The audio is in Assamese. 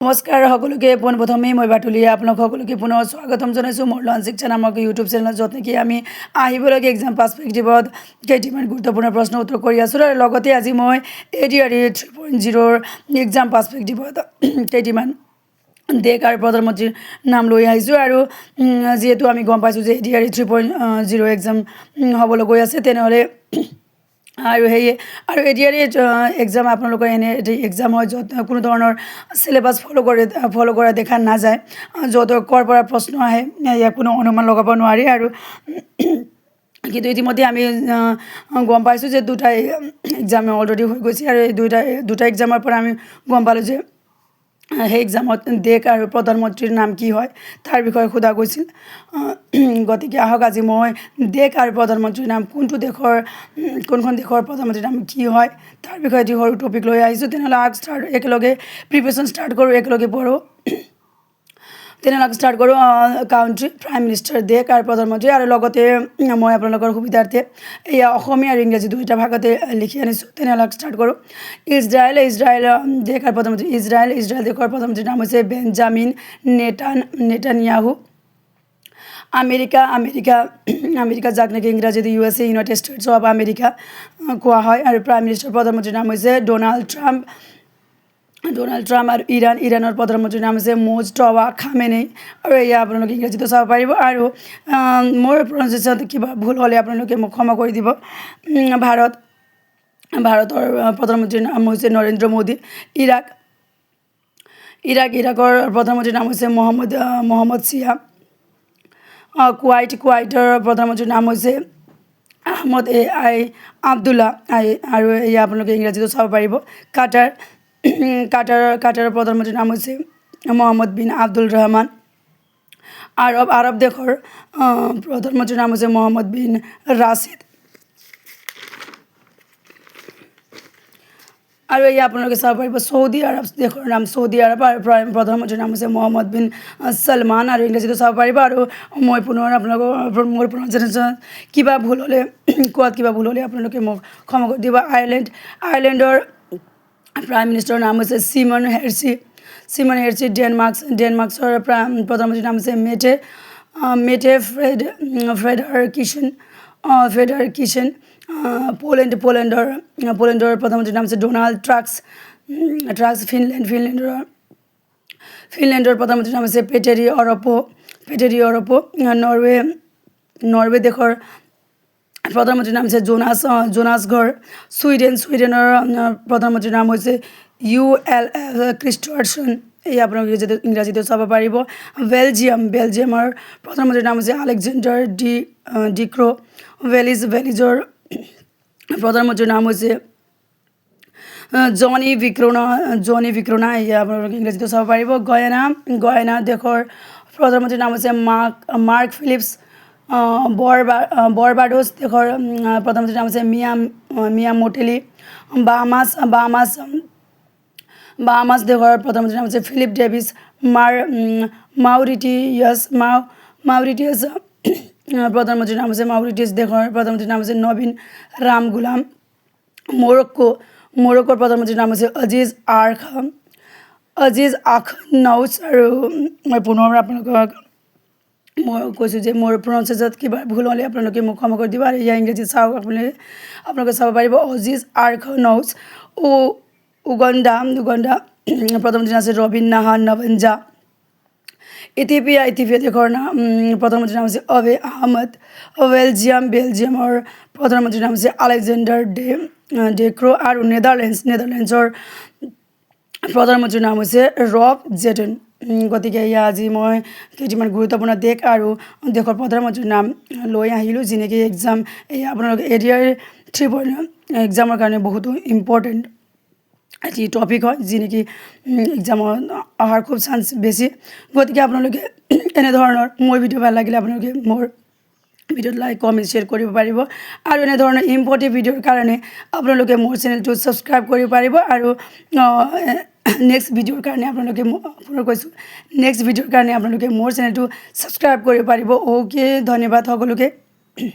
নমস্কাৰ সকলোকে পোনপ্ৰথমেই মই বাটুলি আপোনালোক সকলোকে পুনৰ স্বাগতম জনাইছোঁ মোৰ লঞ্চ শিক্ষা নামৰ ইউটিউব চেনেলত য'ত নেকি আমি আহিবলগীয়া এক্সাম পাৰ্সপেক্টিভত কেইটামান গুৰুত্বপূৰ্ণ প্ৰশ্ন উত্তৰ কৰি আছোঁ আৰু লগতে আজি মই ADRE 3.0ৰ এক্সাম পাৰ্সপেক্টিভত কেইটামান দেশ আৰু প্ৰধানমন্ত্ৰীৰ নাম লৈ আহিছোঁ আৰু যিহেতু আমি গম পাইছোঁ যে ADRE 3.0 এক্সাম হ'বলৈ গৈ আছে তেনেহ'লে আৰু সেয়ে আৰু ADRE এক্সাম আপোনালোকৰ এনে এক্সাম হয় য'ত কোনো ধৰণৰ চিলেবাছ ফ'ল' কৰা দেখা নাযায় য'ত ক'ৰ পৰা প্ৰশ্ন আহে ইয়াক কোনো অনুমান লগাব নোৱাৰি আৰু কিন্তু ইতিমধ্যে আমি গম পাইছোঁ যে দুটা এক্সাম অলৰেডি হৈ গৈছে আৰু এই দুটা এক্সামৰ পৰা আমি গম পালোঁ যে সেই এক্সামত দেশ আৰু প্ৰধানমন্ত্ৰীৰ নাম কি হয় তাৰ বিষয়ে সোধা গৈছিল গতিকে আহক আজি মই দেশ আৰু প্ৰধানমন্ত্ৰীৰ নাম কোনখন দেশৰ প্ৰধানমন্ত্ৰীৰ নাম কি হয় তাৰ বিষয়ে এটি সৰু টপিক লৈ আহিছোঁ তেনেহ'লে একেলগে প্ৰিপেৰেশ্যন ষ্টাৰ্ট কৰোঁ একেলগে পঢ়োঁ তেনেহ'লে ষ্টাৰ্ট কৰোঁ কাউণ্ট্ৰি প্ৰাইম মিনিষ্টাৰ দেশ আৰু প্ৰধানমন্ত্ৰী আৰু লগতে মই আপোনালোকৰ সুবিধাৰ্থে এয়া অসমীয়া আৰু ইংৰাজী দুয়োটা ভাগতে লিখি আনিছোঁ তেনেহ'লে ষ্টাৰ্ট কৰোঁ ইজৰাইল দেশ আৰু প্ৰধানমন্ত্ৰী ইজৰাইল দেশৰ প্ৰধানমন্ত্ৰীৰ নাম হৈছে বেঞ্জামিন নেতানিয়াহু আমেৰিকা যাক নেকি ইংৰাজীত USA United states of America কোৱা হয় আৰু প্ৰাইম মিনিষ্টাৰ প্ৰধানমন্ত্ৰীৰ নাম হৈছে ডোনাল্ড ট্ৰাম্প আৰু ইৰাণৰ প্ৰধানমন্ত্ৰীৰ নাম হৈছে মুজতবা খামেনেই আৰু এয়া আপোনালোকে ইংৰাজীতো চাব পাৰিব আৰু মোৰ প্ৰনাউন্সিয়েশ্যন কিবা ভুল হ'লে আপোনালোকে মোক ক্ষমা কৰি দিব ভাৰতৰ প্ৰধানমন্ত্ৰীৰ নাম হৈছে নৰেন্দ্ৰ মোদী ইৰাকৰ প্ৰধানমন্ত্ৰীৰ নাম হৈছে মহম্মদ চিয়া কুৱাইটৰ প্ৰধানমন্ত্ৰীৰ নাম হৈছে আহমদ আব্দুল্লা আৰু এয়া আপোনালোকে ইংৰাজীতো চাব পাৰিব কাটাৰৰ প্ৰধানমন্ত্ৰীৰ নাম হৈছে মহম্মদ বিন আব্দুল ৰহমান আৰব দেশৰ প্ৰধানমন্ত্ৰীৰ নাম হৈছে মহম্মদ বিন ৰাছিদ আৰু এয়া আপোনালোকে চাব পাৰিব চৌদি আৰব দেশৰ নাম চৌদি আৰব আৰু প্ৰধানমন্ত্ৰীৰ নাম হৈছে মহম্মদ বিন ছলমান আৰু ইংৰাজীতো চাব পাৰিব আৰু মই পুনৰ আপোনালোকৰ মোৰ প্ৰনাউন্সিয়েশ্যন কিবা ভুল হ'লে আপোনালোকে মোক ক্ষমা কৰি দিব আয়াৰলেণ্ডৰ প্ৰাইম মিনিষ্টাৰৰ নাম হৈছে চিমন হেৰ্চি ডেনমাৰ্কৰ প্ৰধানমন্ত্ৰীৰ নাম হৈছে মেটে ফ্ৰেডাৰ কিচন পোলেণ্ডৰ প্ৰধানমন্ত্ৰীৰ নাম হৈছে ডোনাল্ড টাস্ক ফিনলেণ্ডৰ প্ৰধানমন্ত্ৰীৰ নাম হৈছে পেটেৰি অৰপো নৰৱে দেশৰ প্ৰধানমন্ত্ৰীৰ নাম হৈছে জোনাছ ঘৰ ছুইডেনৰ প্ৰধানমন্ত্ৰীৰ নাম হৈছে ULF ক্ৰিষ্টোফাৰছন এই আপোনালোকে ইংৰাজীতো চাব পাৰিব বেলজিয়ামৰ প্ৰধানমন্ত্ৰীৰ নাম হৈছে আলেকজেণ্ডাৰ ডিক্ৰো ভেলিজৰ প্ৰধানমন্ত্ৰীৰ নাম হৈছে জনি ভিক্ৰোনা এয়া আপোনালোকে ইংৰাজীতো চাব পাৰিব গয়ানা দেশৰ প্ৰধানমন্ত্ৰীৰ নাম হৈছে মাৰ্ক ফিলিপছ বাৰবাডোছ দেশৰ প্ৰধানমন্ত্ৰীৰ নাম হৈছে মিয়া মোটেলি বাহামাছ দেশৰ প্ৰধানমন্ত্ৰীৰ নাম হৈছে ফিলিপ ডেভিছ মাউৰিটিয়াছ প্ৰধানমন্ত্ৰীৰ নাম হৈছে মাউৰিটিয়াছ দেশৰ প্ৰধানমন্ত্ৰীৰ নাম হৈছে নবীন ৰাম গুলাম মৰক্কোৰ প্ৰধানমন্ত্ৰীৰ নাম হৈছে আজিজ আখনৌছ আৰু মই পুনৰ আপোনালোকক মই কৈছোঁ যে মোৰ প্ৰনাউন্সিয়েশ্যনত কিবা ভুল হ'লে আপোনালোকে মোক ক্ষমা কৰি দিব আৰু ইয়াৰ ইংৰাজীত চাওক আপোনালোকে চাব পাৰিব অজিজ আখনৌছ উগাণ্ডা প্ৰধানমন্ত্ৰীৰ নাম হৈছে ৰবিন নাহান নবঞ্জা ইথিওপিয়া দেশৰ প্ৰধানমন্ত্ৰীৰ নাম হৈছে অবে আহমদ বেলজিয়ামৰ প্ৰধানমন্ত্ৰীৰ নাম হৈছে আলেকজেণ্ডাৰ ডেক্ৰো আৰু নেদাৰলেণ্ডছৰ প্ৰধানমন্ত্ৰীৰ নাম হৈছে ৰব জেটন গতিকে এয়া আজি মই কেইটামান গুৰুত্বপূৰ্ণ দেশ আৰু দেশৰ প্ৰধানমন্ত্ৰীৰ নাম লৈ আহিলোঁ যি নেকি এক্সাম এয়া আপোনালোকে ADRE 3.0 এক্সামৰ কাৰণে বহুতো ইম্পৰ্টেণ্ট এটি টপিক হয় যি নেকি এক্সামত অহাৰ খুব চান্স বেছি গতিকে আপোনালোকে এনেধৰণৰ মোৰ ভিডিঅ' ভাল লাগিলে আপোনালোকে মোৰ ভিডিঅ'ত লাইক কমেণ্ট শ্বেয়াৰ কৰিব পাৰিব আৰু এনেধৰণৰ ইম্পৰ্টেণ্ট ভিডিঅ'ৰ কাৰণে আপোনালোকে মোৰ চেনেলটো ছাবস্ক্ৰাইব কৰিব পাৰিব আৰু নেক্সট ভিডিঅ'ৰ কাৰণে আপোনালোকে মোৰ চেনেলটো ছাবস্ক্ৰাইব কৰিব পাৰিব অ'কে ধন্যবাদ সকলোকে